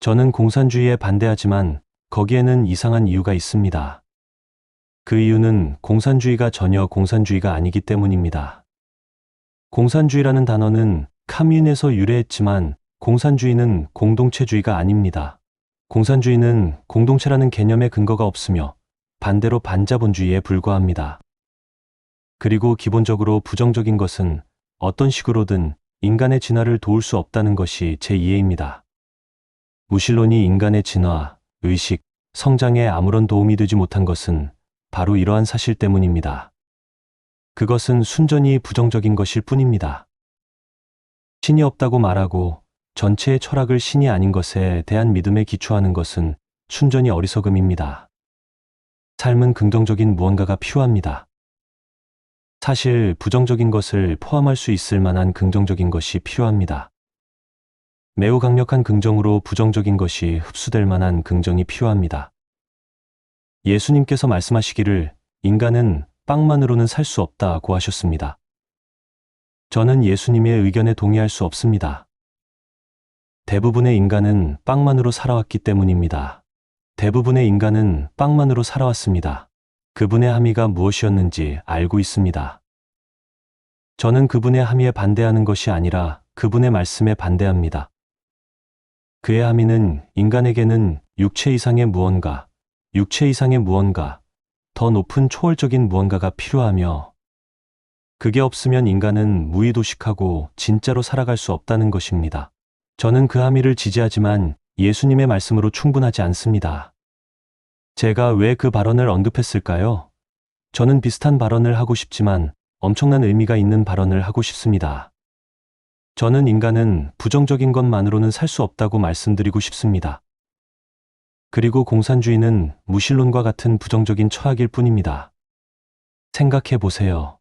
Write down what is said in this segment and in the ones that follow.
저는 공산주의에 반대하지만 거기에는 이상한 이유가 있습니다. 그 이유는 공산주의가 전혀 공산주의가 아니기 때문입니다. 공산주의라는 단어는 카뮌에서 유래했지만 공산주의는 공동체주의가 아닙니다. 공산주의는 공동체라는 개념에 근거가 없으며 반대로 반자본주의에 불과합니다. 그리고 기본적으로 부정적인 것은 어떤 식으로든 인간의 진화를 도울 수 없다는 것이 제 이해입니다. 무신론이 인간의 진화, 의식, 성장에 아무런 도움이 되지 못한 것은 바로 이러한 사실 때문입니다. 그것은 순전히 부정적인 것일 뿐입니다. 신이 없다고 말하고 전체의 철학을 신이 아닌 것에 대한 믿음에 기초하는 것은 순전히 어리석음입니다. 삶은 긍정적인 무언가가 필요합니다. 사실 부정적인 것을 포함할 수 있을 만한 긍정적인 것이 필요합니다. 매우 강력한 긍정으로 부정적인 것이 흡수될 만한 긍정이 필요합니다. 예수님께서 말씀하시기를 인간은 빵만으로는 살 수 없다고 하셨습니다. 저는 예수님의 의견에 동의할 수 없습니다. 대부분의 인간은 빵만으로 살아왔기 때문입니다. 대부분의 인간은 빵만으로 살아왔습니다. 그분의 함의가 무엇이었는지 알고 있습니다. 저는 그분의 함의에 반대하는 것이 아니라 그분의 말씀에 반대합니다. 그의 함의는 인간에게는 육체 이상의 무언가, 더 높은 초월적인 무언가가 필요하며 그게 없으면 인간은 무의도식하고 진짜로 살아갈 수 없다는 것입니다. 저는 그 함의를 지지하지만 예수님의 말씀으로 충분하지 않습니다. 제가 왜 그 발언을 언급했을까요? 저는 비슷한 발언을 하고 싶지만 엄청난 의미가 있는 발언을 하고 싶습니다. 저는 인간은 부정적인 것만으로는 살 수 없다고 말씀드리고 싶습니다. 그리고 공산주의는 무신론과 같은 부정적인 철학일 뿐입니다. 생각해 보세요.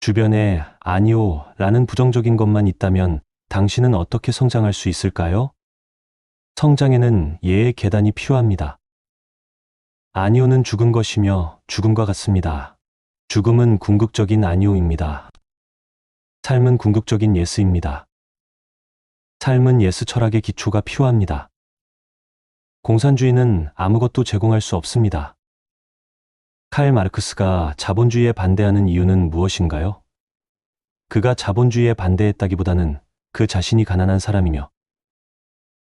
주변에 아니오 라는 부정적인 것만 있다면 당신은 어떻게 성장할 수 있을까요? 성장에는 예의 계단이 필요합니다. 아니오는 죽은 것이며 죽음과 같습니다. 죽음은 궁극적인 아니오입니다. 삶은 궁극적인 예스입니다. 삶은 예스 철학의 기초가 필요합니다. 공산주의는 아무것도 제공할 수 없습니다. 칼 마르크스가 자본주의에 반대하는 이유는 무엇인가요? 그가 자본주의에 반대했다기보다는 그 자신이 가난한 사람이며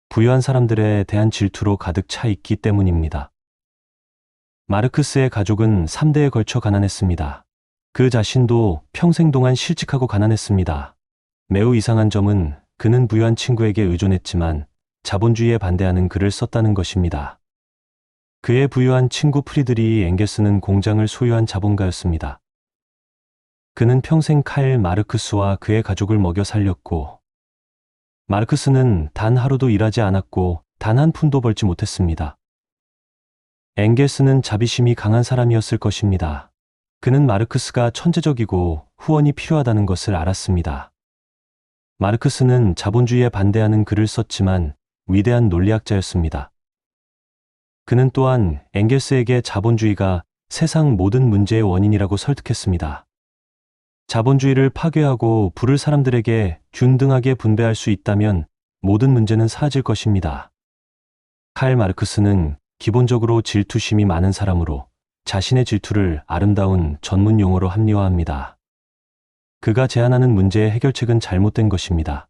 부유한 사람들에 대한 질투로 가득 차 있기 때문입니다. 마르크스의 가족은 3대에 걸쳐 가난했습니다. 그 자신도 평생 동안 실직하고 가난했습니다. 매우 이상한 점은 그는 부유한 친구에게 의존했지만 자본주의에 반대하는 글을 썼다는 것입니다. 그의 부유한 친구 프리드리히 엥겔스는 공장을 소유한 자본가였습니다. 그는 평생 칼 마르크스와 그의 가족을 먹여 살렸고 마르크스는 단 하루도 일하지 않았고 단 한 푼도 벌지 못했습니다. 엥겔스는 자비심이 강한 사람이었을 것입니다. 그는 마르크스가 천재적이고 후원이 필요하다는 것을 알았습니다. 마르크스는 자본주의에 반대하는 글을 썼지만 위대한 논리학자였습니다. 그는 또한 엥겔스에게 자본주의가 세상 모든 문제의 원인이라고 설득했습니다. 자본주의를 파괴하고 부를 사람들에게 균등하게 분배할 수 있다면 모든 문제는 사라질 것입니다. 칼 마르크스는 기본적으로 질투심이 많은 사람으로 자신의 질투를 아름다운 전문 용어로 합리화합니다. 그가 제안하는 문제의 해결책은 잘못된 것입니다.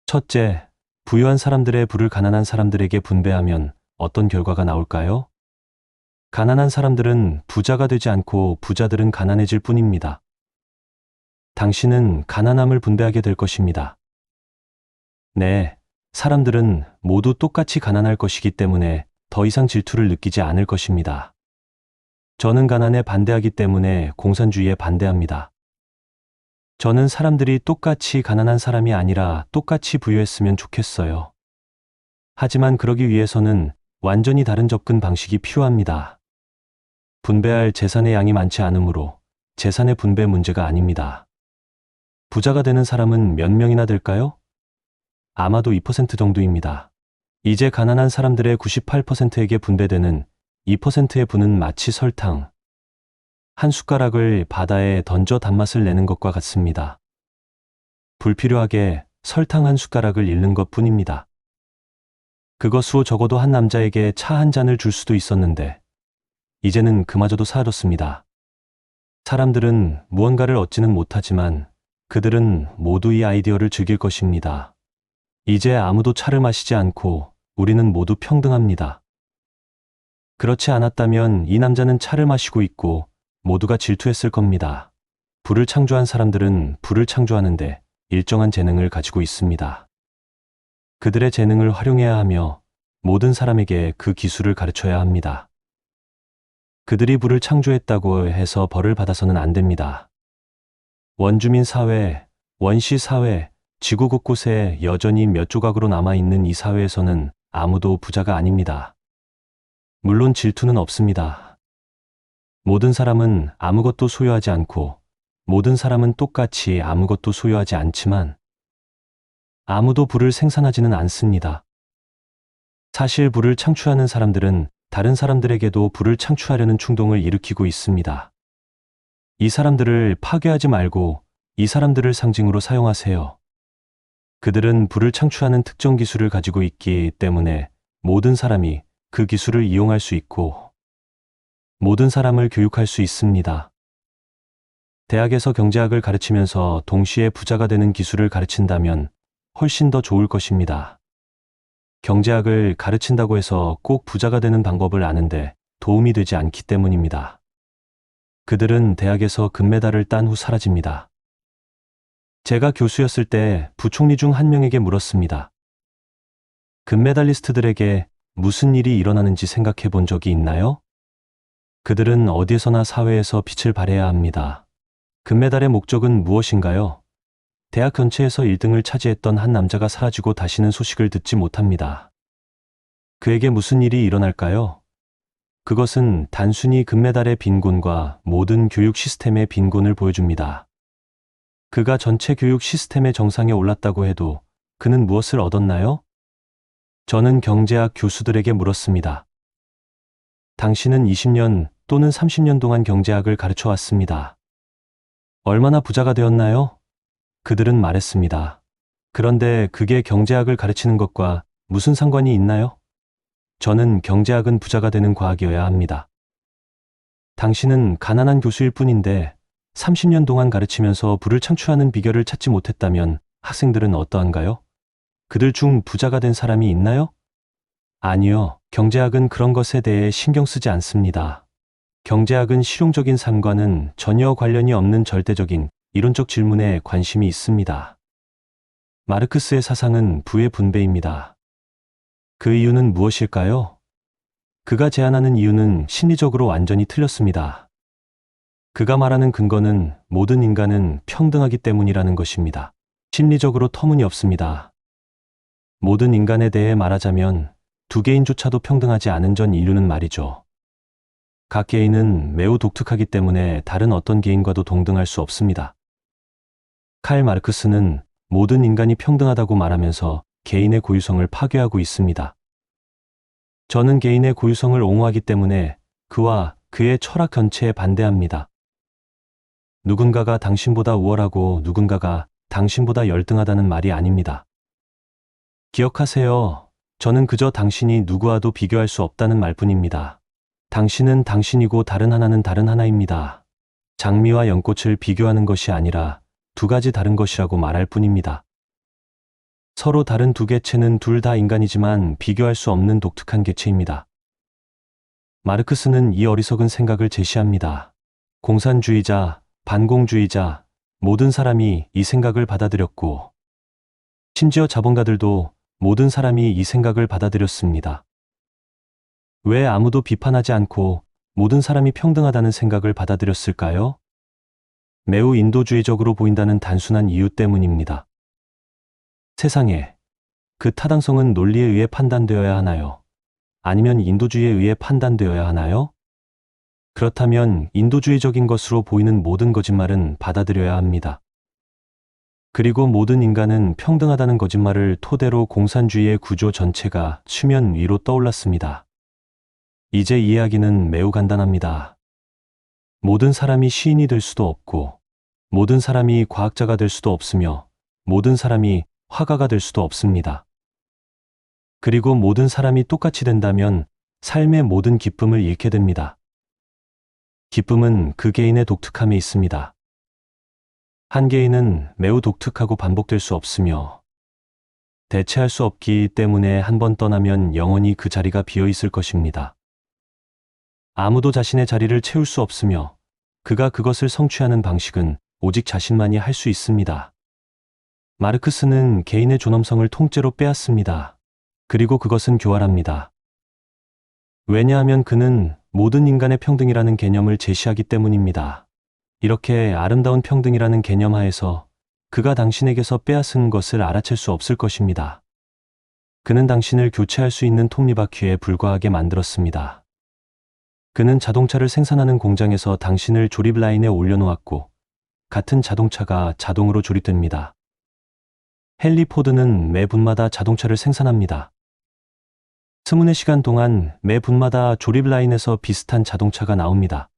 첫째, 부유한 사람들의 부를 가난한 사람들에게 분배하면 어떤 결과가 나올까요? 가난한 사람들은 부자가 되지 않고 부자들은 가난해질 뿐입니다. 당신은 가난함을 분배하게 될 것입니다. 네, 사람들은 모두 똑같이 가난할 것이기 때문에 더 이상 질투를 느끼지 않을 것입니다. 저는 가난에 반대하기 때문에 공산주의에 반대합니다. 저는 사람들이 똑같이 가난한 사람이 아니라 똑같이 부유했으면 좋겠어요. 하지만 그러기 위해서는 완전히 다른 접근 방식이 필요합니다. 분배할 재산의 양이 많지 않으므로 재산의 분배 문제가 아닙니다. 부자가 되는 사람은 몇 명이나 될까요? 아마도 2% 정도입니다. 이제 가난한 사람들의 98%에게 분배되는 2%의 부는 마치 설탕 한 숟가락을 바다에 던져 단맛을 내는 것과 같습니다. 불필요하게 설탕 한 숟가락을 잃는 것 뿐입니다. 그것으로 적어도 한 남자에게 차 한 잔을 줄 수도 있었는데, 이제는 그마저도 사라졌습니다. 사람들은 무언가를 얻지는 못하지만 그들은 모두 이 아이디어를 즐길 것입니다. 이제 아무도 차를 마시지 않고 우리는 모두 평등합니다. 그렇지 않았다면 이 남자는 차를 마시고 있고 모두가 질투했을 겁니다. 불을 창조한 사람들은 불을 창조하는데 일정한 재능을 가지고 있습니다. 그들의 재능을 활용해야 하며 모든 사람에게 그 기술을 가르쳐야 합니다. 그들이 불을 창조했다고 해서 벌을 받아서는 안 됩니다. 원주민 사회, 원시 사회, 지구 곳곳에 여전히 몇 조각으로 남아있는 이 사회에서는 아무도 부자가 아닙니다. 물론 질투는 없습니다. 모든 사람은 아무것도 소유하지 않고 모든 사람은 똑같이 아무것도 소유하지 않지만 아무도 불을 생산하지는 않습니다. 사실 불을 창출하는 사람들은 다른 사람들에게도 불을 창출하려는 충동을 일으키고 있습니다. 이 사람들을 파괴하지 말고 이 사람들을 상징으로 사용하세요. 그들은 불을 창출하는 특정 기술을 가지고 있기 때문에 모든 사람이 그 기술을 이용할 수 있고 모든 사람을 교육할 수 있습니다. 대학에서 경제학을 가르치면서 동시에 부자가 되는 기술을 가르친다면 훨씬 더 좋을 것입니다. 경제학을 가르친다고 해서 꼭 부자가 되는 방법을 아는데 도움이 되지 않기 때문입니다. 그들은 대학에서 금메달을 딴 후 사라집니다. 제가 교수였을 때 부총리 중 한 명에게 물었습니다. 금메달리스트들에게 무슨 일이 일어나는지 생각해 본 적이 있나요? 그들은 어디에서나 사회에서 빛을 발해야 합니다. 금메달의 목적은 무엇인가요? 대학 전체에서 1등을 차지했던 한 남자가 사라지고 다시는 소식을 듣지 못합니다. 그에게 무슨 일이 일어날까요? 그것은 단순히 금메달의 빈곤과 모든 교육 시스템의 빈곤을 보여줍니다. 그가 전체 교육 시스템의 정상에 올랐다고 해도 그는 무엇을 얻었나요? 저는 경제학 교수들에게 물었습니다. 당신은 20년 또는 30년 동안 경제학을 가르쳐 왔습니다. 얼마나 부자가 되었나요? 그들은 말했습니다. 그런데 그게 경제학을 가르치는 것과 무슨 상관이 있나요? 저는 경제학은 부자가 되는 과학이어야 합니다. 당신은 가난한 교수일 뿐인데 30년 동안 가르치면서 부를 창출하는 비결을 찾지 못했다면 학생들은 어떠한가요? 그들 중 부자가 된 사람이 있나요? 아니요. 경제학은 그런 것에 대해 신경 쓰지 않습니다. 경제학은 실용적인 삶과는 전혀 관련이 없는 절대적인 이론적 질문에 관심이 있습니다. 마르크스의 사상은 부의 분배입니다. 그 이유는 무엇일까요? 그가 제안하는 이유는 심리적으로 완전히 틀렸습니다. 그가 말하는 근거는 모든 인간은 평등하기 때문이라는 것입니다. 심리적으로 터무니없습니다. 모든 인간에 대해 말하자면 두 개인조차도 평등하지 않은 전 인류는 말이죠. 각 개인은 매우 독특하기 때문에 다른 어떤 개인과도 동등할 수 없습니다. 칼 마르크스는 모든 인간이 평등하다고 말하면서 개인의 고유성을 파괴하고 있습니다. 저는 개인의 고유성을 옹호하기 때문에 그와 그의 철학 전체에 반대합니다. 누군가가 당신보다 우월하고 누군가가 당신보다 열등하다는 말이 아닙니다. 기억하세요. 저는 그저 당신이 누구와도 비교할 수 없다는 말뿐입니다. 당신은 당신이고 다른 하나는 다른 하나입니다. 장미와 연꽃을 비교하는 것이 아니라 두 가지 다른 것이라고 말할 뿐입니다. 서로 다른 두 개체는 둘 다 인간이지만 비교할 수 없는 독특한 개체입니다. 마르크스는 이 어리석은 생각을 제시합니다. 공산주의자, 반공주의자, 모든 사람이 이 생각을 받아들였고, 심지어 자본가들도 모든 사람이 이 생각을 받아들였습니다. 왜 아무도 비판하지 않고 모든 사람이 평등하다는 생각을 받아들였을까요? 매우 인도주의적으로 보인다는 단순한 이유 때문입니다. 세상에, 그 타당성은 논리에 의해 판단되어야 하나요? 아니면 인도주의에 의해 판단되어야 하나요? 그렇다면 인도주의적인 것으로 보이는 모든 거짓말은 받아들여야 합니다. 그리고 모든 인간은 평등하다는 거짓말을 토대로 공산주의의 구조 전체가 수면 위로 떠올랐습니다. 이제 이야기는 매우 간단합니다. 모든 사람이 시인이 될 수도 없고, 모든 사람이 과학자가 될 수도 없으며, 모든 사람이 화가가 될 수도 없습니다. 그리고 모든 사람이 똑같이 된다면 삶의 모든 기쁨을 잃게 됩니다. 기쁨은 그 개인의 독특함에 있습니다. 한 개인은 매우 독특하고 반복될 수 없으며 대체할 수 없기 때문에 한 번 떠나면 영원히 그 자리가 비어 있을 것입니다. 아무도 자신의 자리를 채울 수 없으며 그가 그것을 성취하는 방식은 오직 자신만이 할 수 있습니다. 마르크스는 개인의 존엄성을 통째로 빼앗습니다. 그리고 그것은 교활합니다. 왜냐하면 그는 모든 인간의 평등이라는 개념을 제시하기 때문입니다. 이렇게 아름다운 평등이라는 개념 하에서 그가 당신에게서 빼앗은 것을 알아챌 수 없을 것입니다. 그는 당신을 교체할 수 있는 톱니바퀴에 불과하게 만들었습니다. 그는 자동차를 생산하는 공장에서 당신을 조립 라인에 올려놓았고 같은 자동차가 자동으로 조립됩니다. 헨리 포드는 매 분마다 자동차를 생산합니다. 24시간 동안 매 분마다 조립 라인에서 비슷한 자동차가 나옵니다.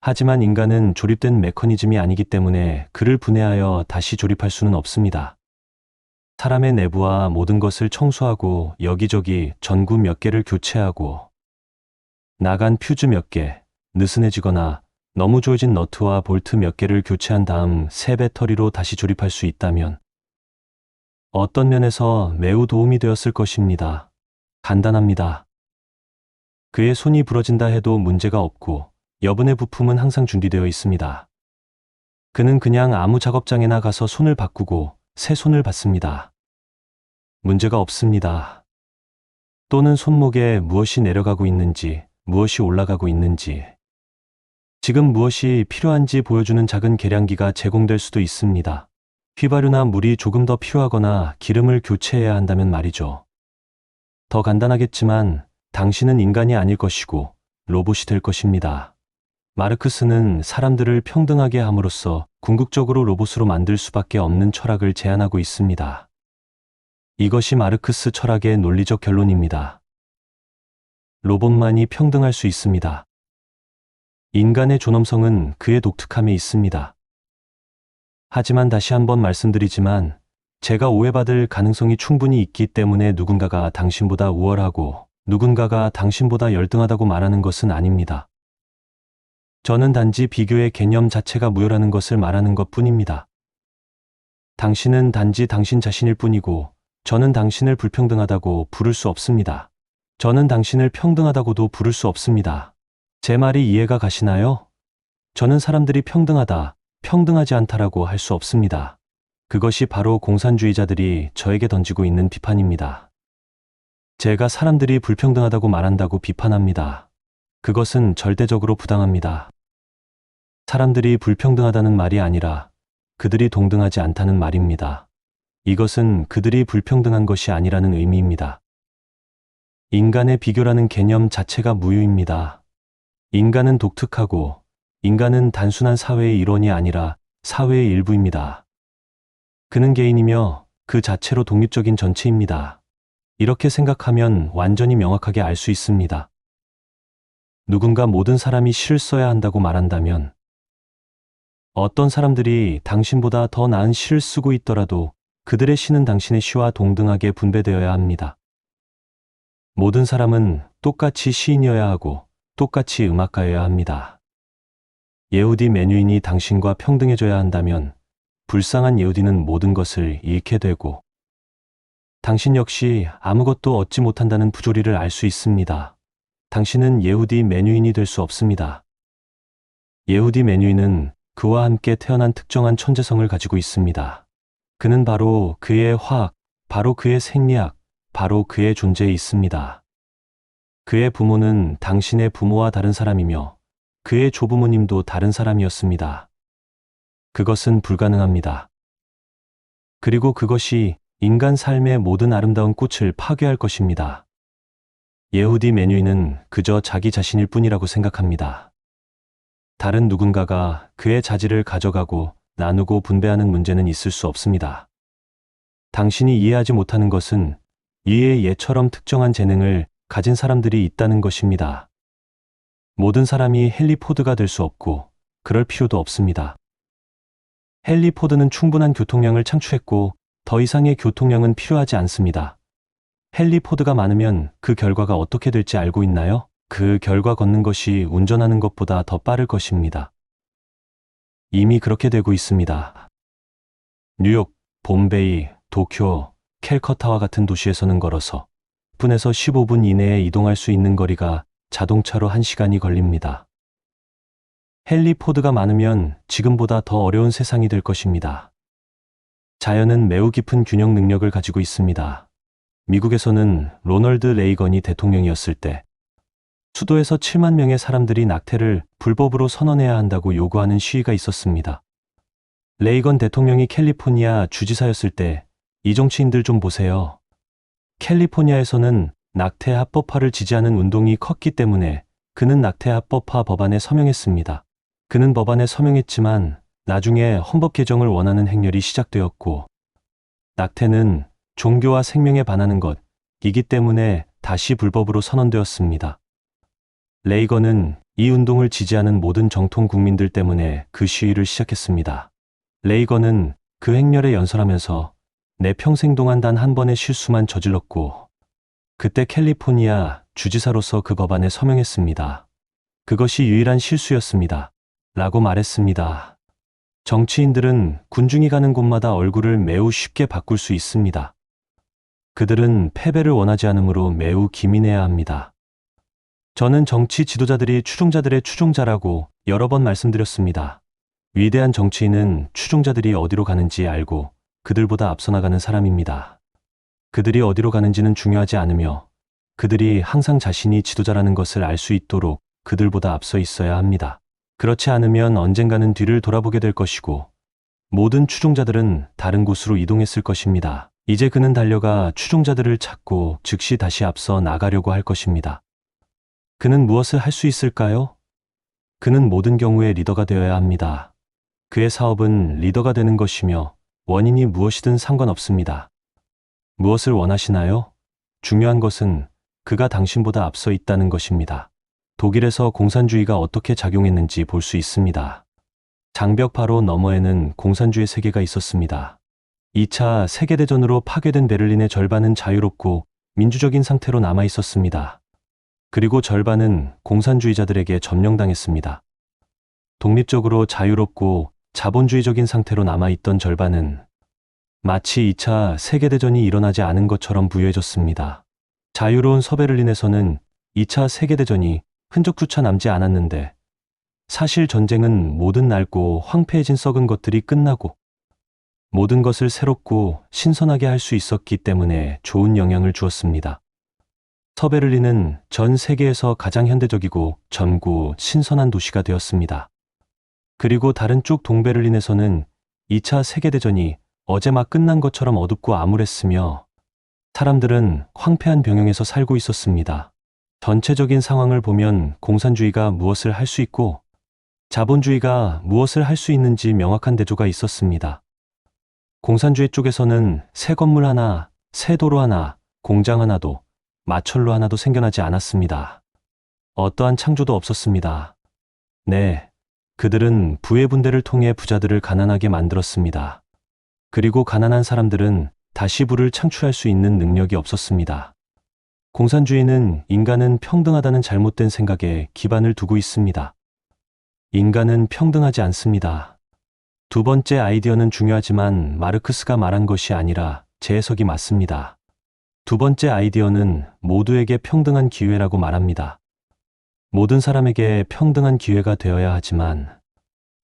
하지만 인간은 조립된 메커니즘이 아니기 때문에 그를 분해하여 다시 조립할 수는 없습니다. 사람의 내부와 모든 것을 청소하고 여기저기 전구 몇 개를 교체하고 나간 퓨즈 몇 개, 느슨해지거나 너무 조여진 너트와 볼트 몇 개를 교체한 다음 새 배터리로 다시 조립할 수 있다면 어떤 면에서 매우 도움이 되었을 것입니다. 간단합니다. 그의 손이 부러진다 해도 문제가 없고 여분의 부품은 항상 준비되어 있습니다. 그는 그냥 아무 작업장에나 가서 손을 바꾸고 새 손을 받습니다. 문제가 없습니다. 또는 손목에 무엇이 내려가고 있는지, 무엇이 올라가고 있는지, 지금 무엇이 필요한지 보여주는 작은 계량기가 제공될 수도 있습니다. 휘발유나 물이 조금 더 필요하거나 기름을 교체해야 한다면 말이죠. 더 간단하겠지만 당신은 인간이 아닐 것이고 로봇이 될 것입니다. 마르크스는 사람들을 평등하게 함으로써 궁극적으로 로봇으로 만들 수밖에 없는 철학을 제안하고 있습니다. 이것이 마르크스 철학의 논리적 결론입니다. 로봇만이 평등할 수 있습니다. 인간의 존엄성은 그의 독특함에 있습니다. 하지만 다시 한번 말씀드리지만 제가 오해받을 가능성이 충분히 있기 때문에 누군가가 당신보다 우월하고 누군가가 당신보다 열등하다고 말하는 것은 아닙니다. 저는 단지 비교의 개념 자체가 무효라는 것을 말하는 것 뿐입니다. 당신은 단지 당신 자신일 뿐이고 저는 당신을 불평등하다고 부를 수 없습니다. 저는 당신을 평등하다고도 부를 수 없습니다. 제 말이 이해가 가시나요? 저는 사람들이 평등하다, 평등하지 않다라고 할 수 없습니다. 그것이 바로 공산주의자들이 저에게 던지고 있는 비판입니다. 제가 사람들이 불평등하다고 말한다고 비판합니다. 그것은 절대적으로 부당합니다. 사람들이 불평등하다는 말이 아니라 그들이 동등하지 않다는 말입니다. 이것은 그들이 불평등한 것이 아니라는 의미입니다. 인간의 비교라는 개념 자체가 무효입니다. 인간은 독특하고 인간은 단순한 사회의 일원이 아니라 사회의 일부입니다. 그는 개인이며 그 자체로 독립적인 전체입니다. 이렇게 생각하면 완전히 명확하게 알 수 있습니다. 누군가 모든 사람이 시를 써야 한다고 말한다면 어떤 사람들이 당신보다 더 나은 시를 쓰고 있더라도 그들의 시는 당신의 시와 동등하게 분배되어야 합니다. 모든 사람은 똑같이 시인이어야 하고 똑같이 음악가여야 합니다. 예후디 메뉴인이 당신과 평등해져야 한다면 불쌍한 예후디는 모든 것을 잃게 되고 당신 역시 아무것도 얻지 못한다는 부조리를 알 수 있습니다. 당신은 예후디 메뉴인이 될 수 없습니다. 예후디 메뉴인은 그와 함께 태어난 특정한 천재성을 가지고 있습니다. 그는 바로 그의 화학, 바로 그의 생리학, 바로 그의 존재에 있습니다. 그의 부모는 당신의 부모와 다른 사람이며 그의 조부모님도 다른 사람이었습니다. 그것은 불가능합니다. 그리고 그것이 인간 삶의 모든 아름다운 꽃을 파괴할 것입니다. 예후디 메뉴인은 그저 자기 자신일 뿐이라고 생각합니다. 다른 누군가가 그의 자질을 가져가고 나누고 분배하는 문제는 있을 수 없습니다. 당신이 이해하지 못하는 것은 이의 예처럼 특정한 재능을 가진 사람들이 있다는 것입니다. 모든 사람이 헨리 포드가 될 수 없고 그럴 필요도 없습니다. 헨리 포드는 충분한 교통량을 창출했고 더 이상의 교통량은 필요하지 않습니다. 헨리 포드가 많으면 그 결과가 어떻게 될지 알고 있나요? 그 결과 걷는 것이 운전하는 것보다 더 빠를 것입니다. 이미 그렇게 되고 있습니다. 뉴욕, 봄베이, 도쿄, 캘커타와 같은 도시에서는 걸어서 10분에서 15분 이내에 이동할 수 있는 거리가 자동차로 1시간이 걸립니다. 헨리 포드가 많으면 지금보다 더 어려운 세상이 될 것입니다. 자연은 매우 깊은 균형 능력을 가지고 있습니다. 미국에서는 로널드 레이건이 대통령이었을 때 수도에서 7만 명의 사람들이 낙태를 불법으로 선언해야 한다고 요구하는 시위가 있었습니다. 레이건 대통령이 캘리포니아 주지사였을 때 이 정치인들 좀 보세요. 캘리포니아에서는 낙태 합법화를 지지하는 운동이 컸기 때문에 그는 낙태 합법화 법안에 서명했습니다. 그는 법안에 서명했지만 나중에 헌법 개정을 원하는 행렬이 시작되었고, 낙태는 종교와 생명에 반하는 것이기 때문에 다시 불법으로 선언되었습니다. 레이건은 이 운동을 지지하는 모든 정통 국민들 때문에 그 시위를 시작했습니다. 레이건은 그 행렬에 연설하면서 내 평생 동안 단 한 번의 실수만 저질렀고, 그때 캘리포니아 주지사로서 그 법안에 서명했습니다. 그것이 유일한 실수였습니다. 라고 말했습니다. 정치인들은 군중이 가는 곳마다 얼굴을 매우 쉽게 바꿀 수 있습니다. 그들은 패배를 원하지 않으므로 매우 기민해야 합니다. 저는 정치 지도자들이 추종자들의 추종자라고 여러 번 말씀드렸습니다. 위대한 정치인은 추종자들이 어디로 가는지 알고 그들보다 앞서 나가는 사람입니다. 그들이 어디로 가는지는 중요하지 않으며 그들이 항상 자신이 지도자라는 것을 알 수 있도록 그들보다 앞서 있어야 합니다. 그렇지 않으면 언젠가는 뒤를 돌아보게 될 것이고 모든 추종자들은 다른 곳으로 이동했을 것입니다. 이제 그는 달려가 추종자들을 찾고 즉시 다시 앞서 나가려고 할 것입니다. 그는 무엇을 할 수 있을까요? 그는 모든 경우에 리더가 되어야 합니다. 그의 사업은 리더가 되는 것이며 원인이 무엇이든 상관없습니다. 무엇을 원하시나요? 중요한 것은 그가 당신보다 앞서 있다는 것입니다. 독일에서 공산주의가 어떻게 작용했는지 볼 수 있습니다. 장벽 바로 너머에는 공산주의 세계가 있었습니다. 2차 세계대전으로 파괴된 베를린의 절반은 자유롭고 민주적인 상태로 남아 있었습니다. 그리고 절반은 공산주의자들에게 점령당했습니다. 독립적으로 자유롭고 자본주의적인 상태로 남아있던 절반은 마치 2차 세계대전이 일어나지 않은 것처럼 부유해졌습니다. 자유로운 서베를린에서는 2차 세계대전이 흔적조차 남지 않았는데 사실 전쟁은 모든 낡고 황폐해진 썩은 것들이 끝나고 모든 것을 새롭고 신선하게 할 수 있었기 때문에 좋은 영향을 주었습니다. 서베를린은 전 세계에서 가장 현대적이고 젊고 신선한 도시가 되었습니다. 그리고 다른 쪽 동베를린에서는 2차 세계대전이 어제 막 끝난 것처럼 어둡고 암울했으며 사람들은 황폐한 병영에서 살고 있었습니다. 전체적인 상황을 보면 공산주의가 무엇을 할 수 있고 자본주의가 무엇을 할 수 있는지 명확한 대조가 있었습니다. 공산주의 쪽에서는 새 건물 하나, 새 도로 하나, 공장 하나도, 마철로 하나도 생겨나지 않았습니다. 어떠한 창조도 없었습니다. 네, 그들은 부의 분배를 통해 부자들을 가난하게 만들었습니다. 그리고 가난한 사람들은 다시 부를 창출할 수 있는 능력이 없었습니다. 공산주의는 인간은 평등하다는 잘못된 생각에 기반을 두고 있습니다. 인간은 평등하지 않습니다. 두 번째 아이디어는 중요하지만 마르크스가 말한 것이 아니라 제 해석이 맞습니다. 두 번째 아이디어는 모두에게 평등한 기회라고 말합니다. 모든 사람에게 평등한 기회가 되어야 하지만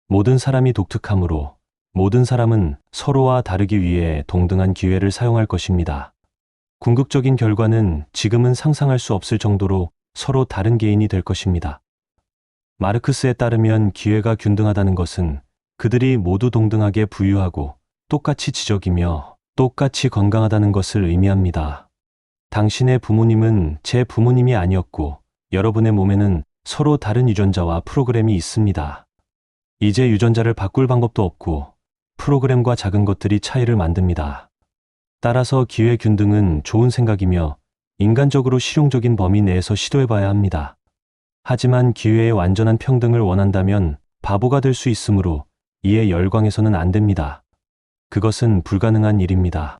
모든 사람이 독특하므로 모든 사람은 서로와 다르기 위해 동등한 기회를 사용할 것입니다. 궁극적인 결과는 지금은 상상할 수 없을 정도로 서로 다른 개인이 될 것입니다. 마르크스에 따르면 기회가 균등하다는 것은 그들이 모두 동등하게 부유하고 똑같이 지적이며 똑같이 건강하다는 것을 의미합니다. 당신의 부모님은 제 부모님이 아니었고 여러분의 몸에는 서로 다른 유전자와 프로그램이 있습니다. 이제 유전자를 바꿀 방법도 없고 프로그램과 작은 것들이 차이를 만듭니다. 따라서 기회 균등은 좋은 생각이며 인간적으로 실용적인 범위 내에서 시도해봐야 합니다. 하지만 기회의 완전한 평등을 원한다면 바보가 될 수 있으므로 이에 열광해서는 안 됩니다. 그것은 불가능한 일입니다.